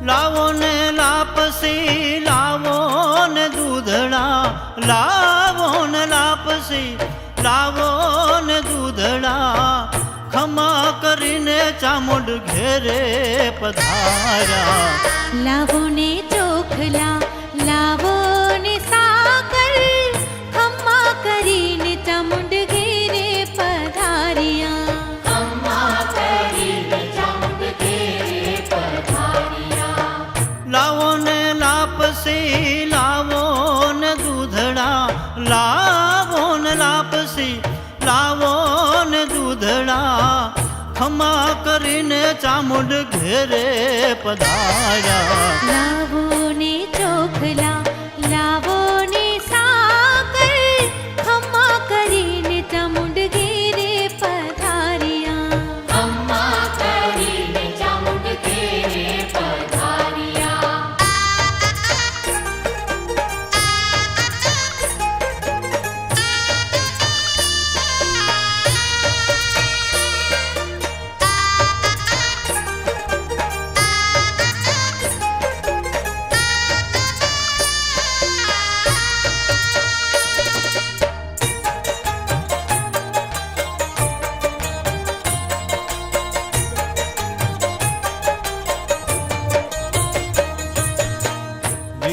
લાવો ને લાપસી લાવો ને દૂધડા, લાવો ને લાપસી લાવો ને દૂધડા, ખમા કરીને ચામુંડ ઘેરે પધાર્યા. લાવો ને ચોખલા લાવો ને સાકર, ખમ્મા કરીને ચામુંડ ઘેરે પધાર્યા. લાવો ને લાપસી લાવો ને દૂધડા, લાવો ને લાપસી લાવો ને દૂધડા, ખમા કરીને ચામુંડ ઘેરે પધાર્યા. લાવો ને ચોખલા લાવો ને સાકર, ખમ્મા કરીને ચામુંડ ઘેરે પધાર્યા.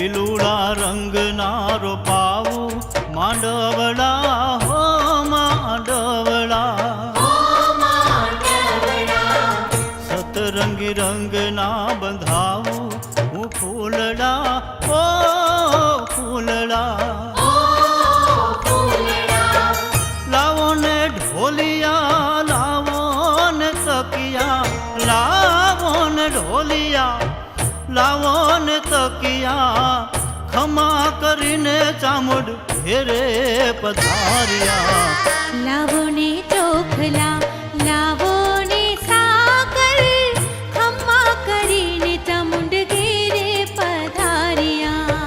લીલુડા રંગના રોપાવું માંડવડા હો માંડવડા, સતરંગી રંગના બંધાવું હું ફૂલડા ઓ ફૂલડા. લાવો ને ઢોલિયા લાવો ને તકિયા, લાવો ને ઢોલિયા લાવો ને તકિયા, ખમા કરીને ચામુંડ ઘેરે પધાર્યા. લાવો ને ચોખલા લાવો ને સાકર, ખમ્મા કરીને ચામુંડ ઘેરે પધાર્યા.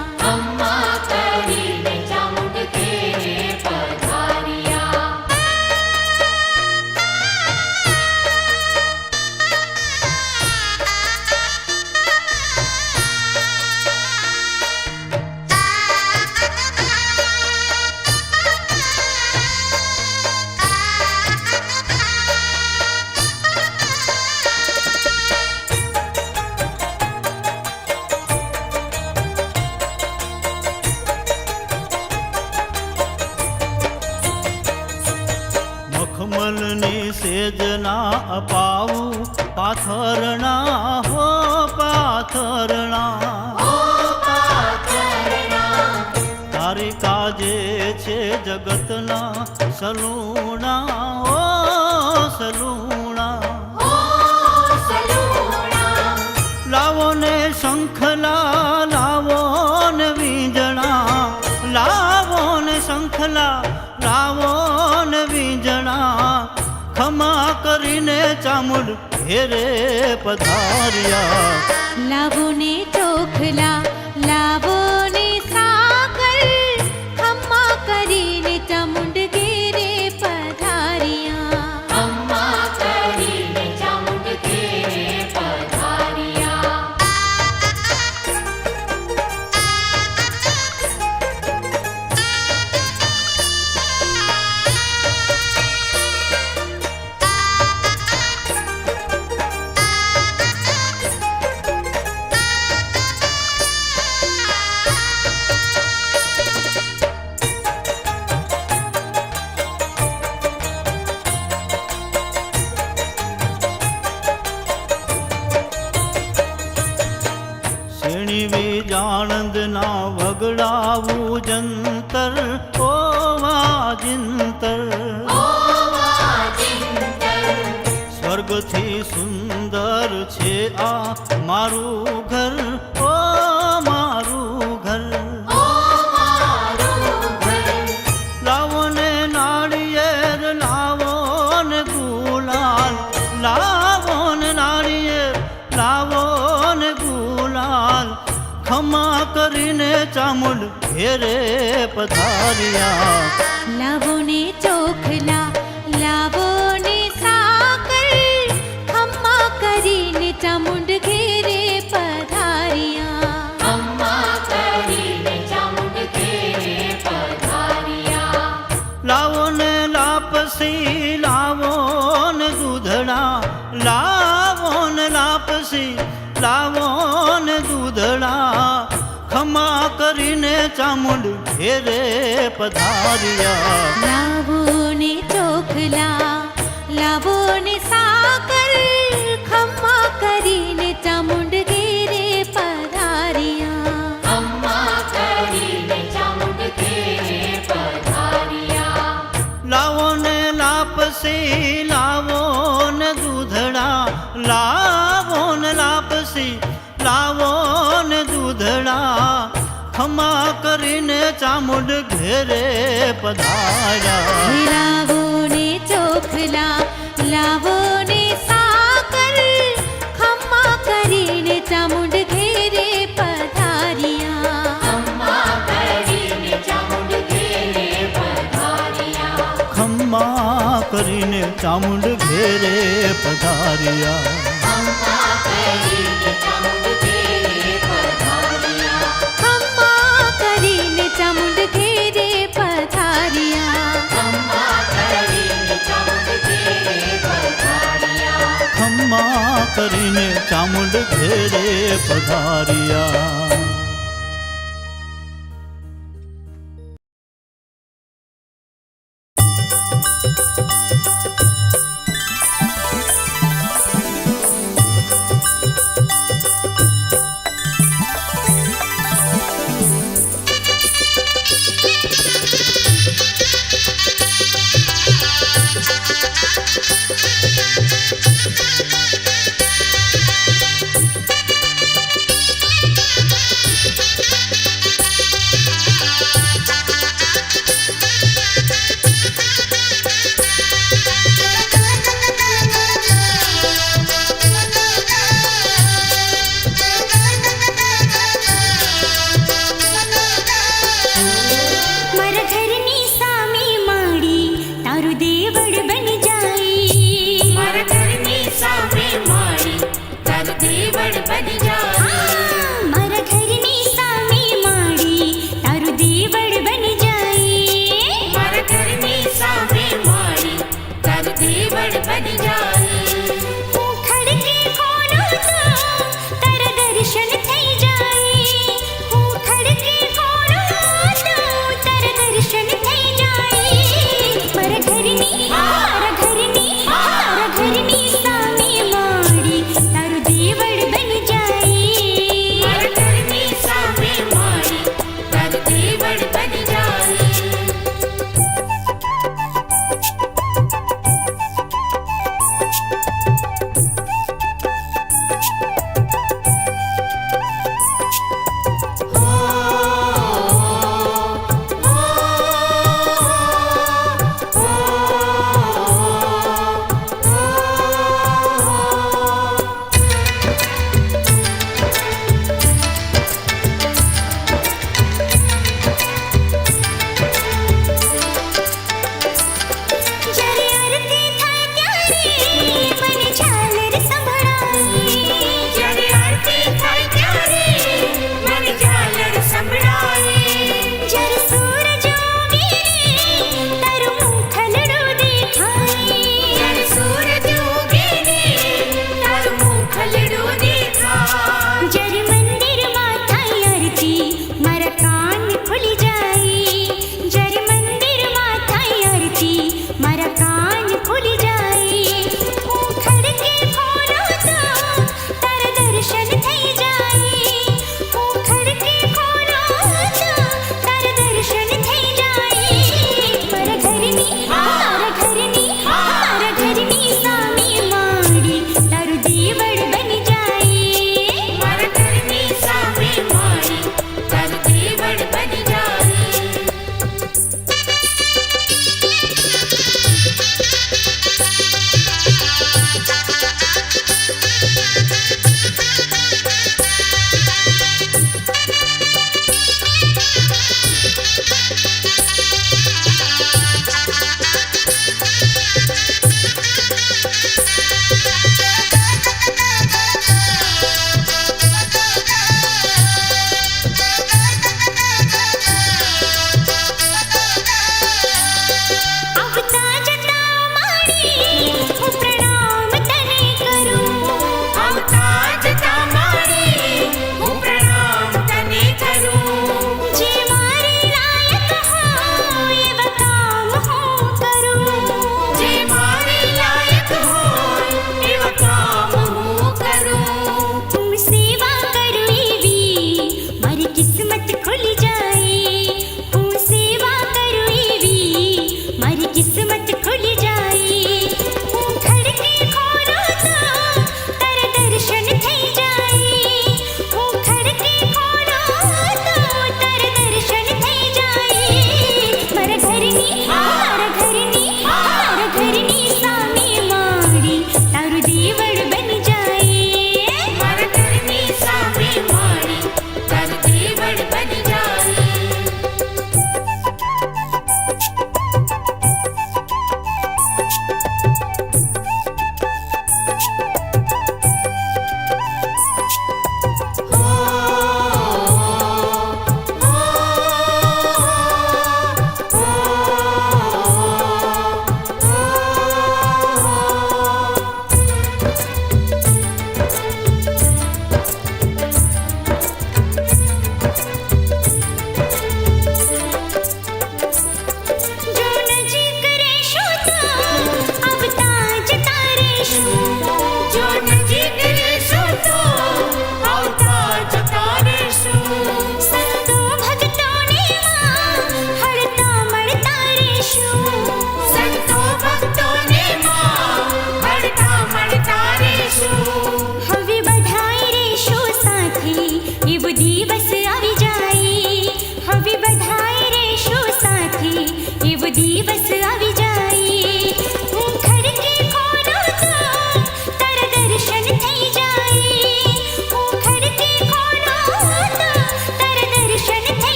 મખમલની સેજના અપાવું પાથરણા હો પાથરણા, તારી કાજે છે જગતના સલૂણા ઓ સલૂણા. લાવો ને શંખલા લાવો ને વીંજણા, લાવો ને શંખલા લાવો ને વીંજણા, ખમા કરીને ચામુંડ ઘેરે પધાર્યા. લાવો ને ચોખલા લાવો ને સાકર, ખમ્મા કરીને ચામુંડ ઘેરે પધાર્યા. સ્વર્ગથી સુંદર છે આ મારું ઘર, ઓ મારું ઘર. લાવો ને નાળિયેર, લાવો ને ગુલાલ, લાવો ને નાળિયેર, લાવો ને ગુલાલ, ખમા કરીને ચામુંડ ઘેરે પધાર્યા. લાવો ને ચોખલા, લાવો ને સાકર, ખમ્મા કરીને ચામુંડ ઘેરે પધાર્યા. લાવો ને લાપસી, લાવો ને દૂધડા, લાવો ને લાપસી, લાવો ને દૂધડા, ખમા કરીને ચામુંડ ઘેરે પધાર્યા. લાવો ને ચોખલા, લાવો ને સાકર, ખમ્મા કરીને ચામુંડ ઘેરે પધાર્યા. લાવો ને લાપસી, લાવો ને દૂધડા, લાવો ને લાપસી, લાવો ને દૂધડા, ખમા કરીને ચામુંડ ઘેરે પધાર્યા. લાવો ને ચોખલા, લાવો ને સાકર, ખમ્મા કરીને ચામુંડ ઘેરે પધાર્યા. ખમ્મા કરીને ચામુંડ ઘેરે પધાર્યા. ખમ્મા કરીને ચામુંડ ઘેરે પધાર્યા. ખમ્મા કરીને ચામુંડ ઘેરે પધાર્યા.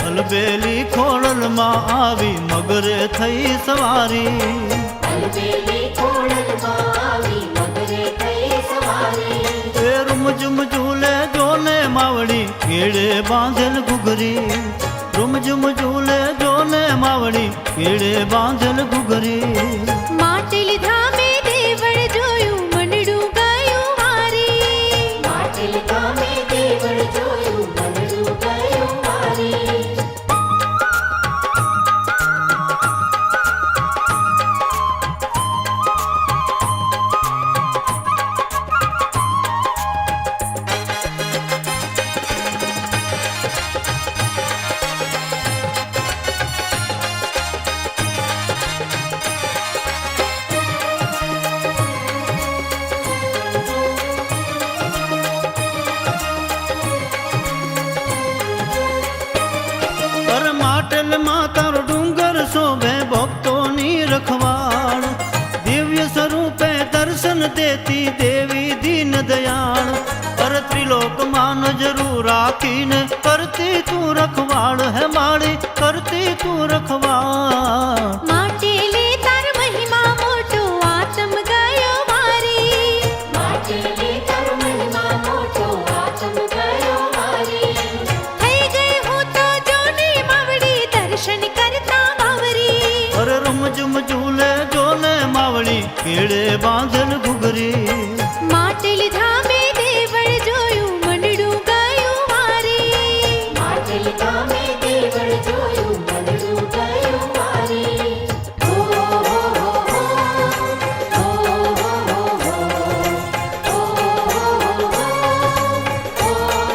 અલબેલી ખોળલમાં આવી મગરે થઈ સવારી. અલબેલી ખોળલમાં આવી મગરે થઈ સવારી. એ રૂમઝુમ ઝૂલે જોને માવડી કેળે બાંધેલ ઘૂઘરી. રૂમઝુમ ઝૂલે જોને માવડી કેળે બાંધેલ ઘૂઘરી. માટી લીધા મેં દેવળ જોયું મનડું ગાયું મારી. માટી લીધા મેં દેવળ જોયું મનડું ગાયું મારી. માટલ માતર ડુંગર શોભે ભક્તોની રખવાળ. દિવ્ય સ્વરૂપે દર્શન દેતી દેવી દીન દયાળ. પર ત્રિલોકમાં નજરું રાખીને કરતી તું રખવાળ. હે માળી કરતી તું રખવાળ. માટેલે તાર મહિમા મોટો આતમ ગયો મારી. માટેલે તાર મહિમા મોટો આતમ ગયો મારી. થઈ ગઈ હું તો જોની માવડી દર્શન કરતા બાવરી. અરે રૂમઝુમ ઝૂલે જોને માવડી કેળે બાંધેલ ઘૂઘરી. માટી લીધા મેં દેવળ જોયું મનડું ગાયું મારી. માટી લીધા મેં દેવળ જોયું મનડું ગાયું મારી. ઓ હો હો હો ઓ હો હો હો ઓ હો હો હો ઓ હો હો હો.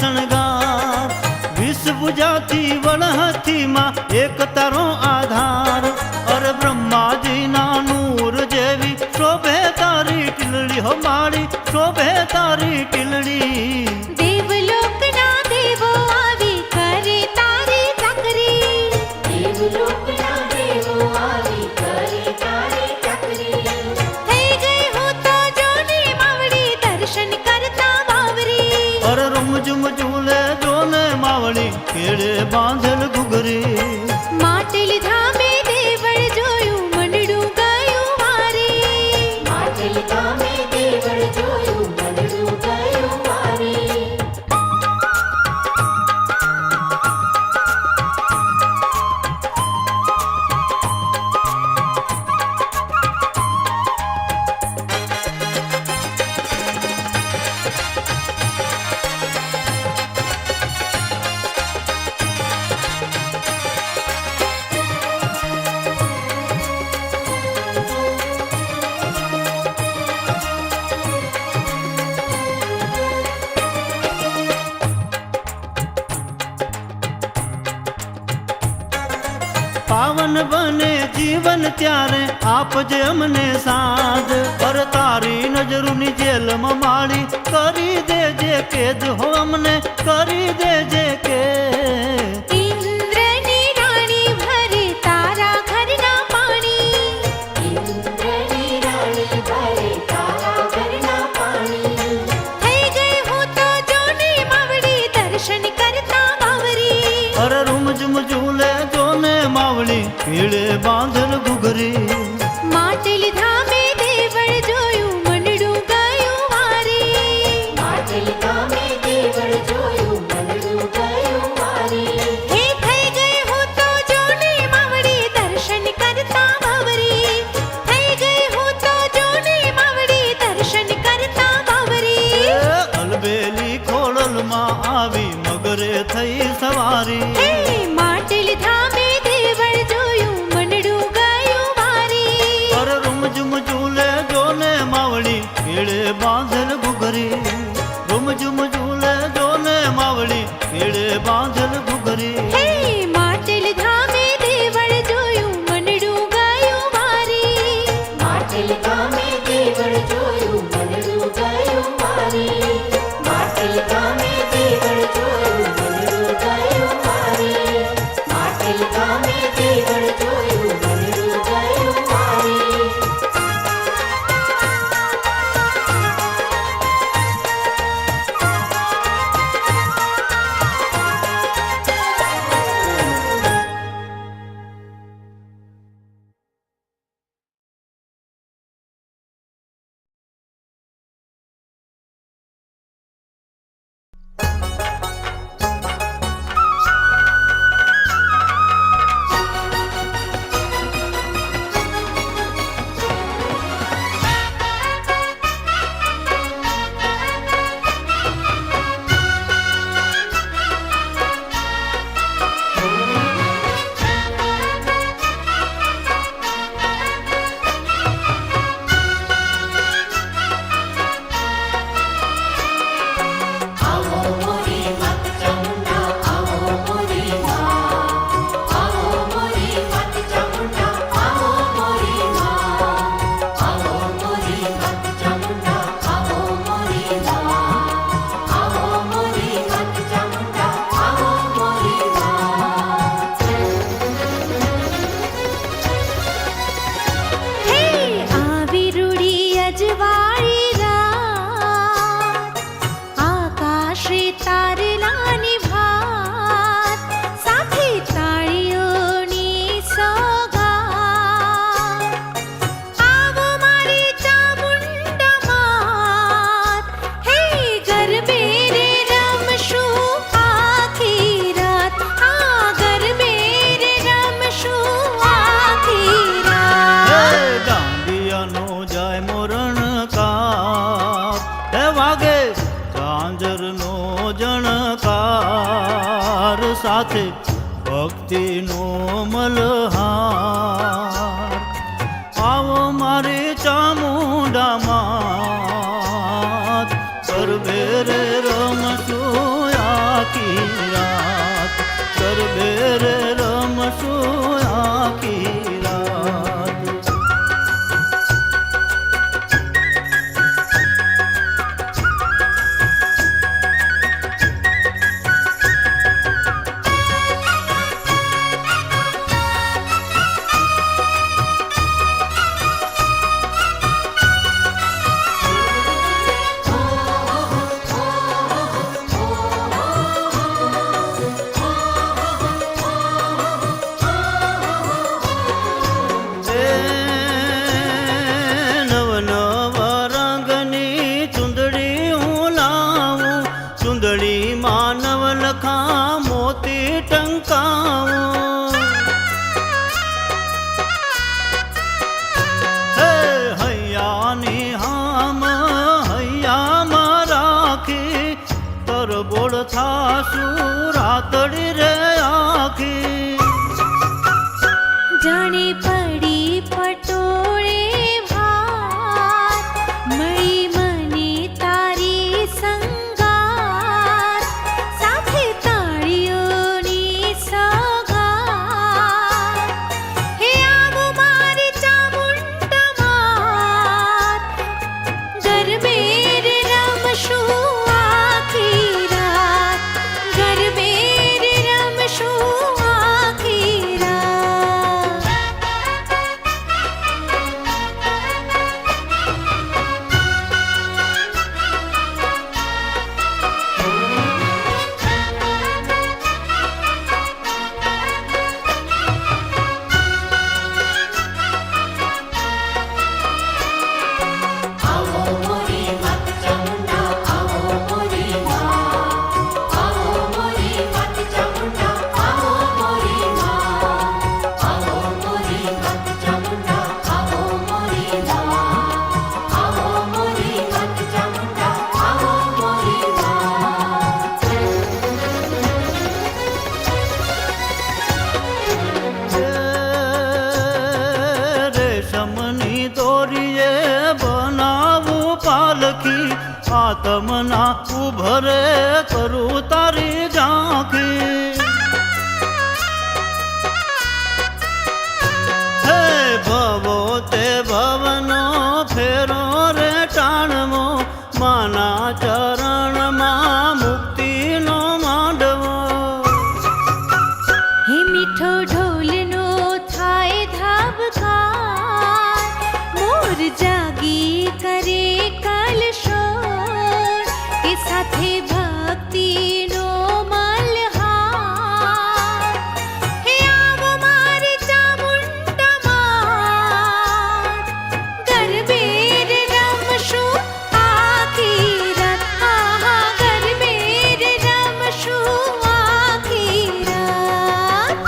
શણગાર વિષ ભુજાથી વળહથીમાં એક તારો આધાર અરે બ્રહ્માજીના નૂર જેવી શોભે તારી ટીલડી હો માળી શોભે તારી ટીલડી દેવલોકના દેવો આવી કરે તારી ચાકરી દેવલોકના દેવો આવી કરે તારી ચાકરી થઈ ગઈ હું તો જોની માવડી દર્શન કરતા બાવરી અરે રૂમઝુમ ઝૂલે જોને માવળી કેળે બાંધેલ ઘૂઘરી માટલી ધામે દેવળ જોયું મનડું ગયું વારી માટલી ધામે દેવળ જોયું મનડું ગયું વારી પાવન બને જીવન ત્યારે આપજે અમને સાથ પર તારી નજરોની જેલમાં માળી કરી દેજે કેદ હો અમને કરી દેજે કેદ ઇન્દ્રની રાણી ભરે તારા ઘરના પાણી ઇન્દ્રની રાણી ભરે તારા ઘરના પાણી થઈ ગઈ હું તો જોની માવડી દર્શન કરતા બાવરી અરે રૂમઝુમ ઝૂલે જોને માવળી પીળે બાંધેલ ઘૂઘરી માટલી ધામે દેવળ જોયું મનડું ગયું વારી માટલી ધામે દેવળ જોયું મનડું ગયું વારી હે થઈ ગઈ હું તો જોની માવડી દર્શન કરતા બાવરી થઈ ગઈ હું તો જોની માવડી દર્શન કરતા બાવરી અલબેલી ખોડલમાં આવી મગરે થઈ સવારી હે માટલી ધામે દેવળ જોયું મનડું ગયું વારી અરે રૂમઝુમ ઝૂલે જોને માવળી પીળે બાંધેલ ઘૂઘરી રૂમઝુમ ઝૂલે જોને માવળી પીળે બાંધેલ ઘૂઘરી હે માટલી ધામે દેવળ જોયું મનડું ગયું વારી માટલી ધામે દેવળ જોયું મનડું ગયું વારી માટલી ધામે દેવળ જોયું મનડું ગયું વારી માટલી ધામે દેવળ જોયું મનડું ગયું વારી સાથે ભક્તિનો મલહાર આવો મારે ચામુંડા માત કરબે રે રમશું નખા મોતી ટંકાવું. હે હૈયાની હામ હૈયામાં રાખી તરબોળ થાશું રાતડી રે આખી. જાણે પડી પટોળે ભાર મળી મને તારી સંગાત સાથે તાળીઓની સગાત. હે આવો મારી ચામુંડમાત ગરબે રે રમશું આખી રાત ગરબે રે રમશું આખી રાત. રેશમની દોરીએ બનાવું પાલખી આતમના ઉભરે કરું તારી ઝાંખી. હે ભવો તે ભવનો ફેરો રે ટાણવો માના ચરણમાં મુક્તિનો માંડવો. હે મીઠો ઢોલનો થાય ધાબકાર મોર જાગી કરે કલશોર કે સાથે ભક્તિનો મલહાર. હે આવો મારી ચામુંડમાત ગરબે રે રમશું આખી રાત આહા ગરબે રે રમશું આખી રાત.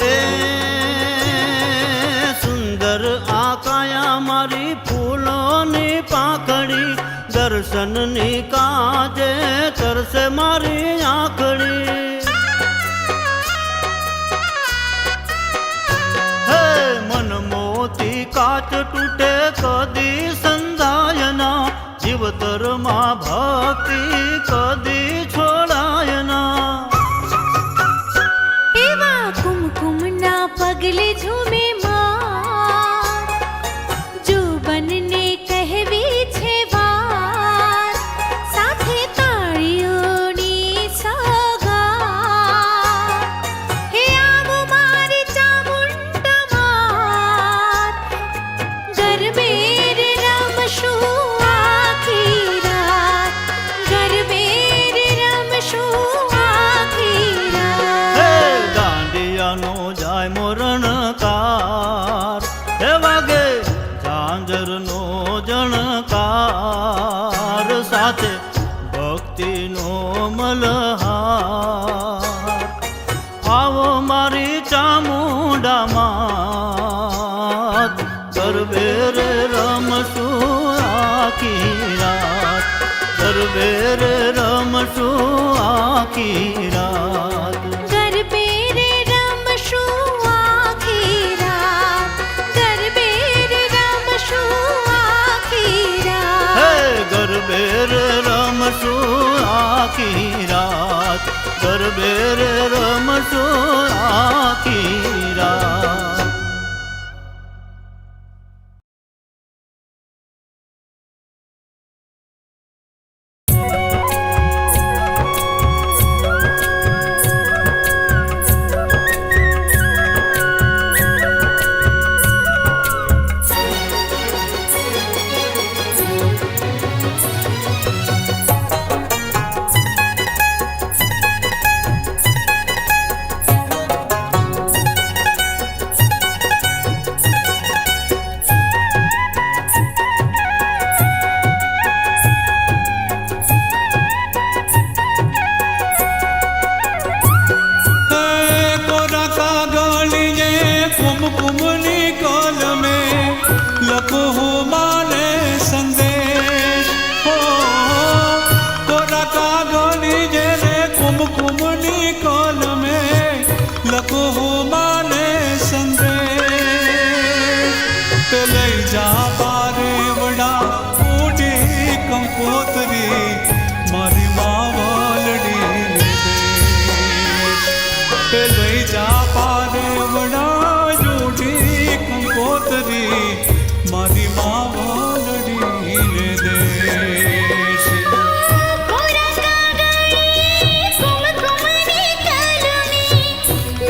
એ સુંદર આકાયા મારી ફૂલોની પાંખડી દર્શનની કાજે તરસે મારી આંખડી. હે મન મોતી કાચ તૂટે કદી સંધાયના જીવતરમાં ભક્તિ કદી છોડાયના. એવા કુમકુમના પગલે ઝૂમે માર જો બનને કહેવી છે વાર સાથે તાળીઓની સગાત. હે આવો મારી ચામુંડમાત ગરબે રે રમશું આખી રાત ગરબે રે રમશું આખી રાત. હે દાંડિયાનો જાય મોરણકાર હે વાગે ઝાંઝરનો જણકાર સાથે ભક્તિનો મલહાર. આવો મારી ચામુંડામાં ગરબે રે રમશું આખી રાત ગરબે રે રમશું આખી રાત. ગરબે રે રમશું આખી રાત ગરબે રે રમશું આખી રાત. હે ગરબે રે રમશું આખી રાત ગરબે રે રમશું આખી રાત. कुमनी कॉल में लखो हो माने संदेश ते लई जा पारे वड़ा ओडी कंकोतरी मारी मावलड़ी देश ते लई जा पारे वड़ा ओडी कंकोतरी मारी मावलड़ी देश कोरा कागड़ी कुमकुमनी कलमी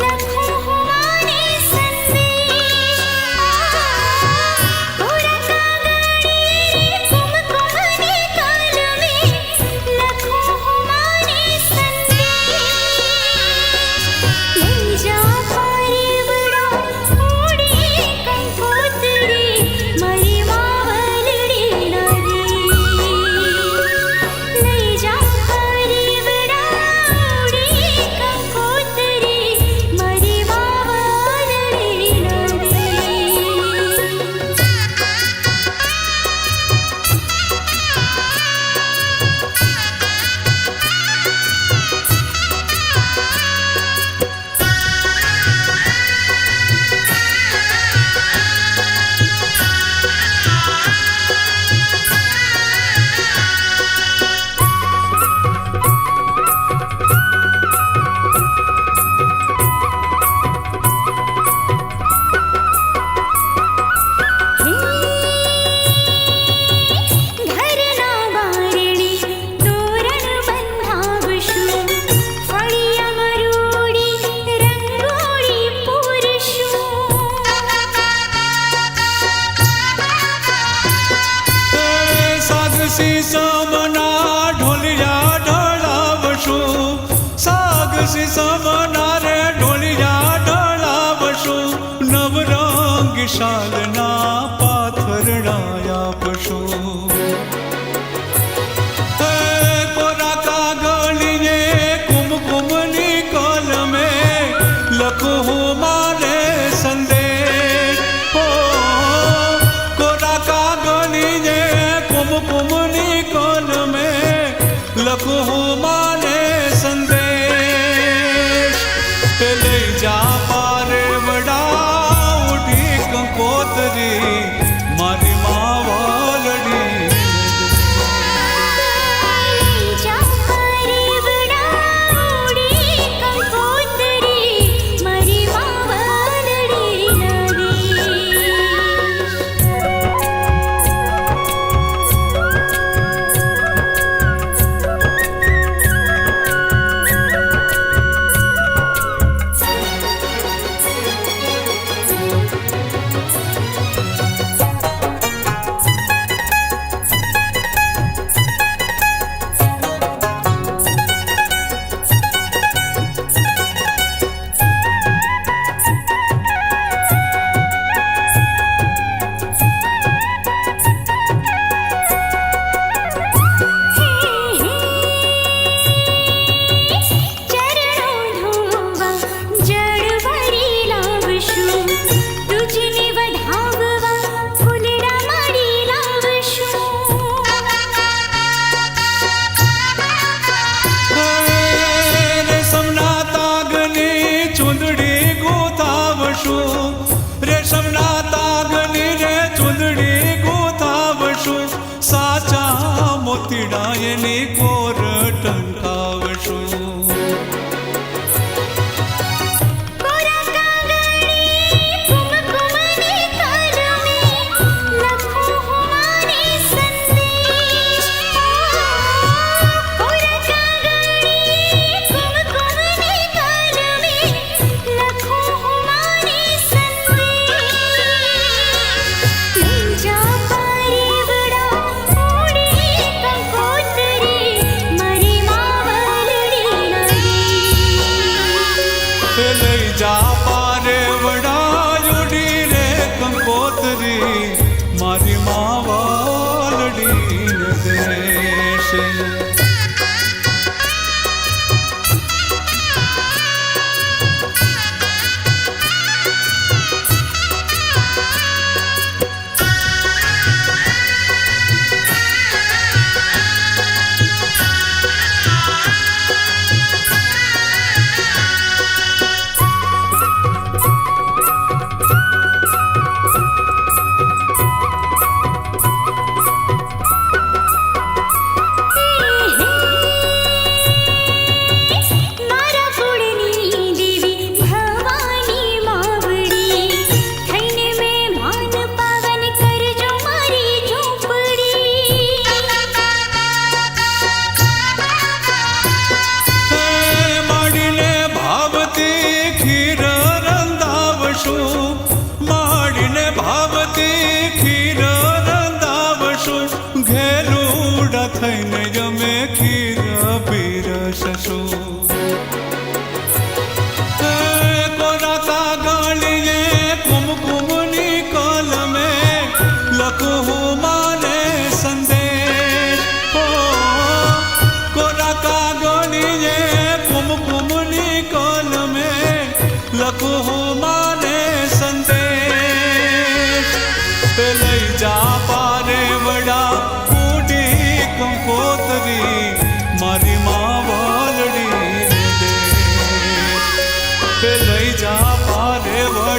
लखो हमारे संदेश कोरा कागड़ी कुमकुमनी कलमी लखो हमारे संदेश ले जा पारे बड़ा ओडी कंकोतरी मरी मावलड़ी नदी ले जा पारे बड़ा ओडी कंकोतरी मरी मावलड़ी नदी घरना बारणी तोरण बंधावशु फळिया मरूडी रंगोळी पुरुषु सागसी समना ढोलिया ढळावशो सागसी समना रे ढोलिया ढळावशो नवरंगी शालना पाथरणाया पशो कोरा कागळीए कुमकुमनी कॉल में लखो हो मारे संदेश हो कोरा कागळीए कुमकुमनी कॉल में लखो हो मारे संदेश ते लई जा पारे वड़ा उठी कंकोतरी मारी मावलड़ी ले जा पारे बड़ा ओडी कंकोतरी मरी मावलड़ी नदी चरणों धोवा जड़वरी लावशु तुझने वधाववा फुलड़ा मारी लावशु रेशमना तागनी चुंदड़ी गोतावशो रेशमना तागनी रे चुंदड़ी गोतावशो साचा मोतीडायनी कोर टंकावशो कोरा कागड़ी कुमकुमनी कलमी लखो हमारे संदेश कोरा कागड़ी कुमकुमनी कलमी लखो हमारे संदेश ले जा पारे बड़ा ओडी कंकोतरी मरी मावलड़ी नदी ते लई जा पारे वड़ा उड़ी रे कंकोतरी मारी मावलड़ी देश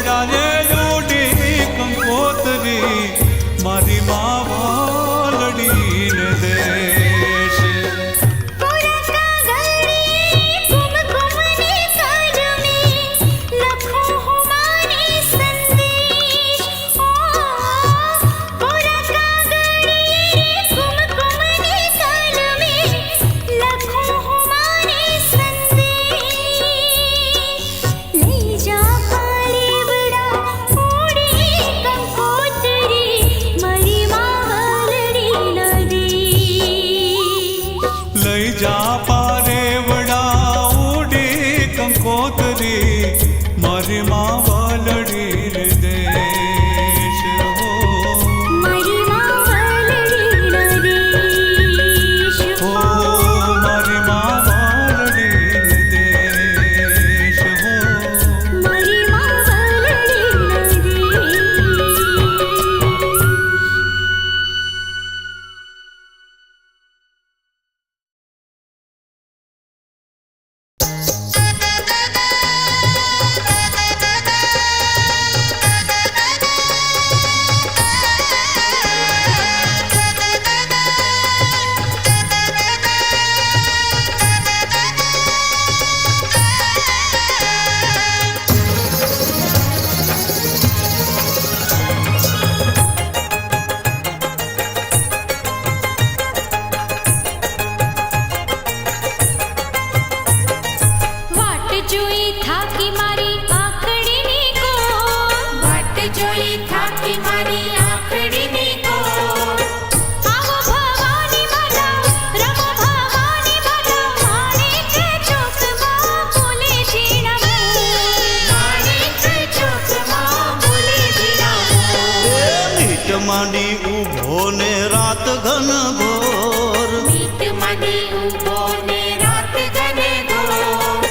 વડા રે લોડી કંકોતરી મારી મા વાલડીને દેશ પૂરા કાગળે કુમકુમની કલમે લખો હું મારી સંદેશ પૂરા કાગળે કુમકુમની કલમે લખો હું મારી સંદેશ લઈ જા પારેવડા ઓડે કંકોતરી મારી માવલડીના દેશ લઈ જા પારે વડા ઉડી કંકોતરી મારી મા વાલડીને દેશ હો મારી માવલડીના દેશ હો મારી મા વાલડીને દેશ હો મારી માવલડીના દેશ વાટ જોઈ થાકી મારી આંખડીની કોર વાટ જોઈ થાકી મારી આંખડીની કોર આવો ભવાની માતા રમો ભવાની માતા માણેક ચોકમાં બોલે ઝીણા માણેક ચોકમાં બોલે ઝીણા મીટ માંડી ઊભો ને રાત ઘન ઘોર મીટ માંડી ઊભો ને રાત ગને ઘોર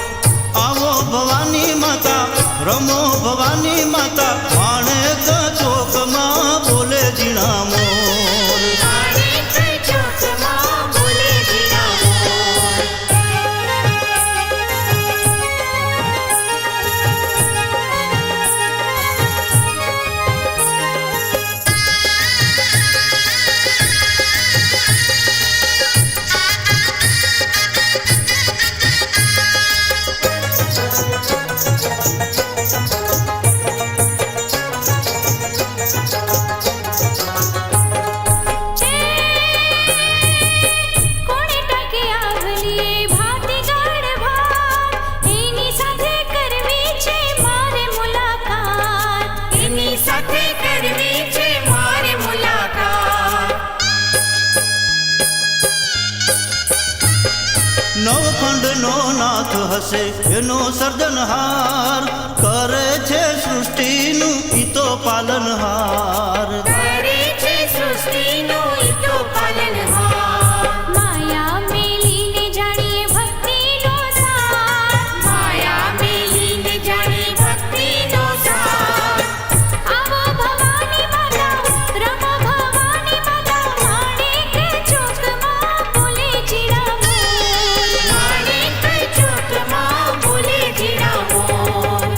આવો ભવાની માતા રમો ભવાની માતા માણેક ચોકમાં બોલે ઝીણા મોર માણેક ચોકમાં બોલે ઝીણા કોણે ટકે આવલી ભાતી ગાઢ ભાત એની સાથે કરવી છે મારે મુલાકાત એની સાથે કરવી છે મારે મુલાકાત નવખંડનો નાથ હશે એનો સર્જનહાર કરે છે સૃષ્ટિનું ઈ તો પાલનહાર કરે છે સૃષ્ટિનું ઈ તો પાલનહાર માયા મેલીને જાણીએ ભક્તિનો સાર માયા મેલીને જાણીએ ભક્તિનો સાર આવો ભવાની માતા રમો ભવાની માતા માણેક ચોકમાં બોલે ઝીણા મોર માણેક ચોકમાં બોલે ઝીણા મોર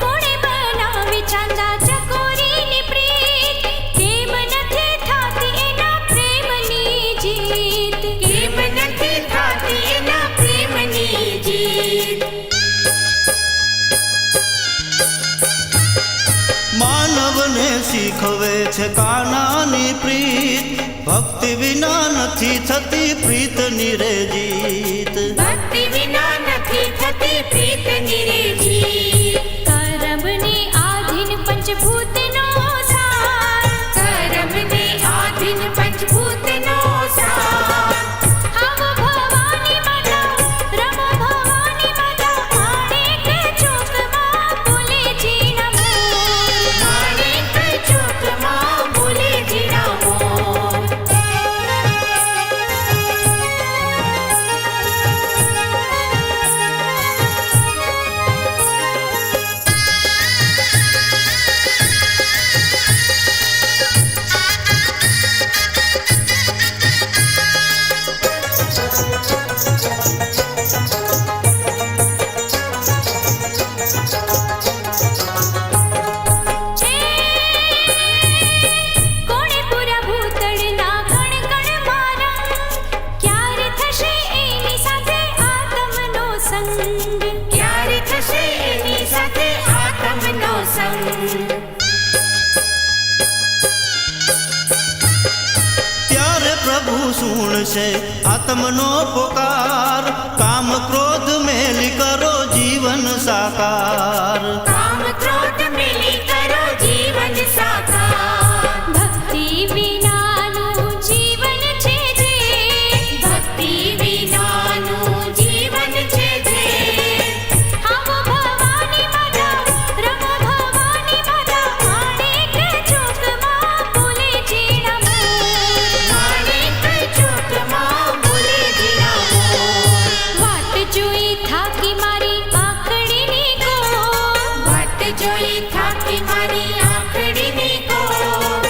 કોણે બનાવી ચાંદા ચકોરીની પ્રીત કેમ નથી થાતી એના પ્રેમની જીત કેમ નથી થાતી એના પ્રેમની જીત માનવને શીખવે છે કાનાની પ્રીત ભક્તિ વિના નથી થતી પ્રીતની રે જીત ભક્તિ વિના નથી થતી પ્રીતની રે જીત કરમને આધીન પંચભૂતનો સાર કરમને આધીન પંચભૂતનો સાર આવો ભવાની માતા રમો ભવાની માતા માણેક ચોકમાં બોલે ઝીણા મોર માણેક ચોક છે આત્મનો પોકાર, કામ ક્રોધ મેલી કરો જીવન સાકાર. કામ ક્રોધ મેલી કરો જીવન સાકાર. ભક્તિ વિનાનું જીવન છે જે, ભક્તિ વિનાનું જીવન છે જે. આવો ભવાની માતા, રમો ભવાની માતા, માણેક ચોકમાં બોલે જીણા મોર. માણેક ચોકમાં બોલે જીણા મોર. વાટ જોઈ થાકી મારી આંખડીની કોર. વાટ જોઈ થાકી મારી આંખડીની કોર.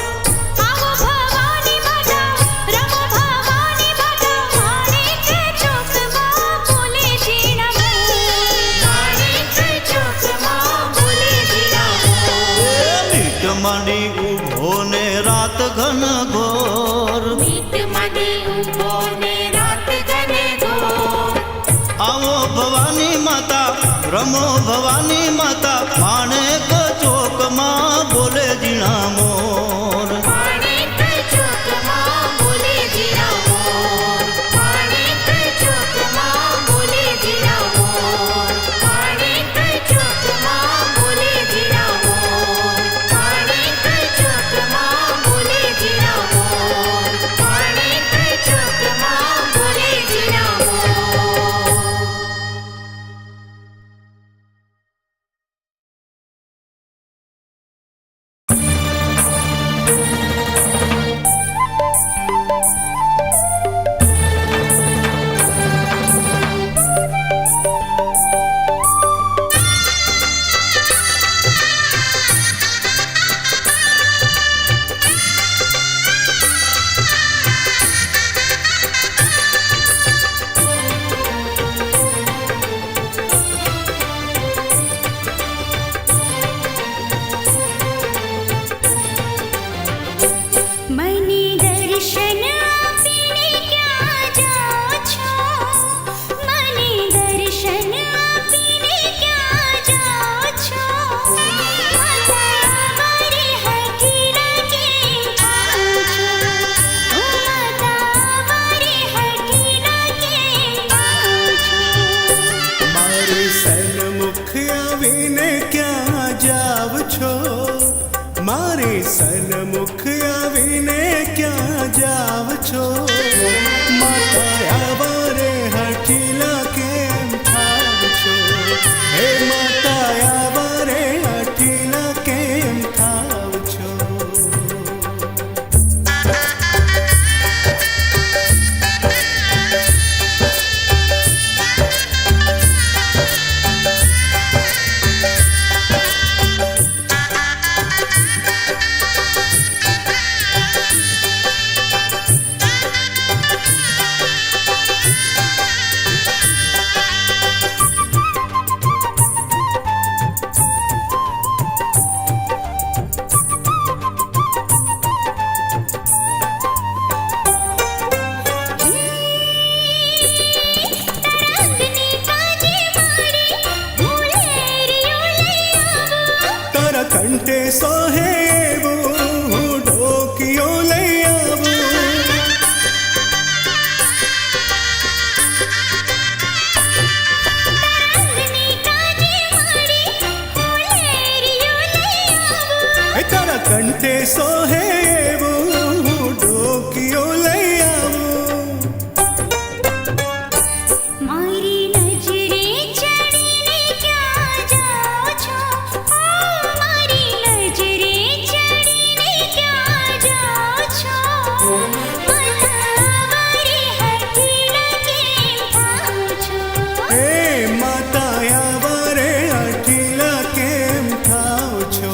આવો ભવાની માતા, રમો ભવાની માતા, માણેક ચોકમાં બોલે જીણા મોર. માણેક ચોકમાં બોલે જીણા મોર. મીટ માંડી ઊભો ને રાત ઘન ઘોર, મીટ માંડી ઊભો ને રાત ગને ઘોર. આવો ભવાની માતા, રમો ભવાની માતા, માણેક ચોકમાં બોલે જીણા મોર. માણેક ચોકમાં બોલે જીણા મોર. માણેક ચોકમાં બોલે જીણા મોર. માણેક ચોકમાં બોલે જીણા મોર. માણેક ચોકમાં બોલે જીણા મોર. માણેક ચોકમાં બોલે જીણા મોર. મને દર્શન આપીને ક્યાં જાઓ છો? મને દર્શન આપીને ક્યાં જાઓ છો? માતા મારી હઠીલા કેમ આવો છો? ઓ માતા મારી હઠીલા કેમ આવો છો? મારી સન્મુખ આવીને ક્યાં જાવ છો? મારી સન્મુખ આવીને ક્યાં જાવ છો? માતા આવારે હઠીલા કેમ થાવ છો? હે માતા આવારે હઠીલા કેમ થાવ છો? તરંગની કાજે મારી ભૂલેરિયો લઈ આવો. તારા કંઠે સોહે એવું હું ઢોકિયો લઈ આવું. તરંગની કાજે મારી ભૂલેરિયો લઈ આવો. હે તારા કંઠે સોહે એવું હું ઢોકિયો લઈ આવું. મારી નજરે ચડીને ક્યાં જાઓ છો? ઓ મારી નજરે ચડીને ક્યાં જાઓ છો? માતા મારી હઠીલા કેમ થાઓ છો? હે માતા આવારે હઠીલા કેમ થાવ છો?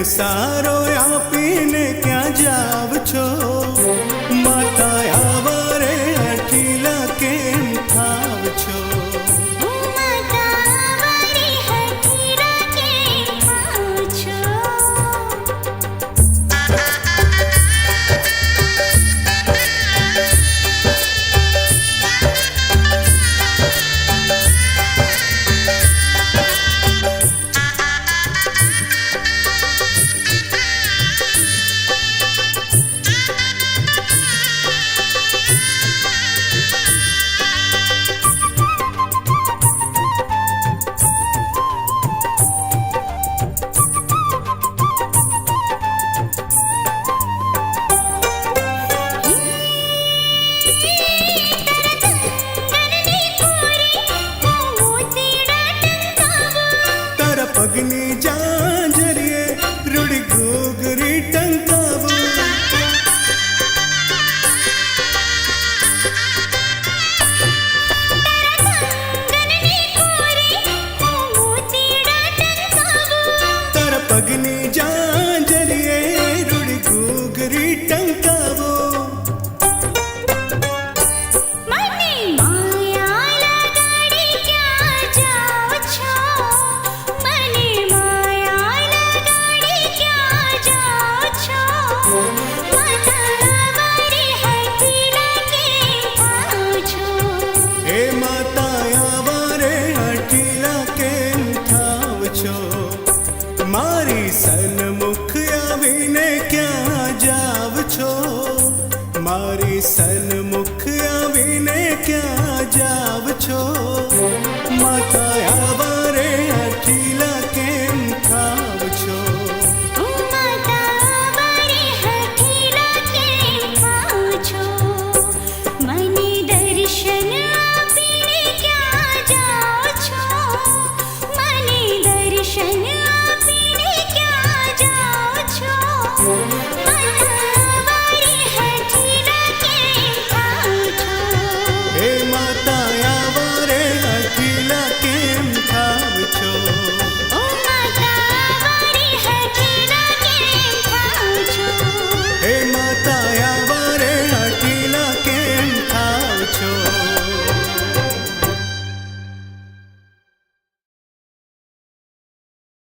સારો આપીને ક્યાં જાવ છો માતા આવારે અઠીલા કેમ થાવ છો માતા વારી હઠીલા કેમ થાવ છો તારા પગની જાંજરીએ રૂડી ઘૂઘરી ટંકાવું તારા પગની જાંજરીએ રૂડી ઘૂઘરી ટંકાવો મને માયા લગાડી ક્યાં જાઓ છો મને માયા લગાડી ક્યાં જાઓ છો માતા વારી હઠીલા કેમ થાવ છો એ માતા આવારે અઠીલા કેમ થાવ છો મારી સન્મુખ આવીને ક્યાં જાવ છો મારી સન્મુખ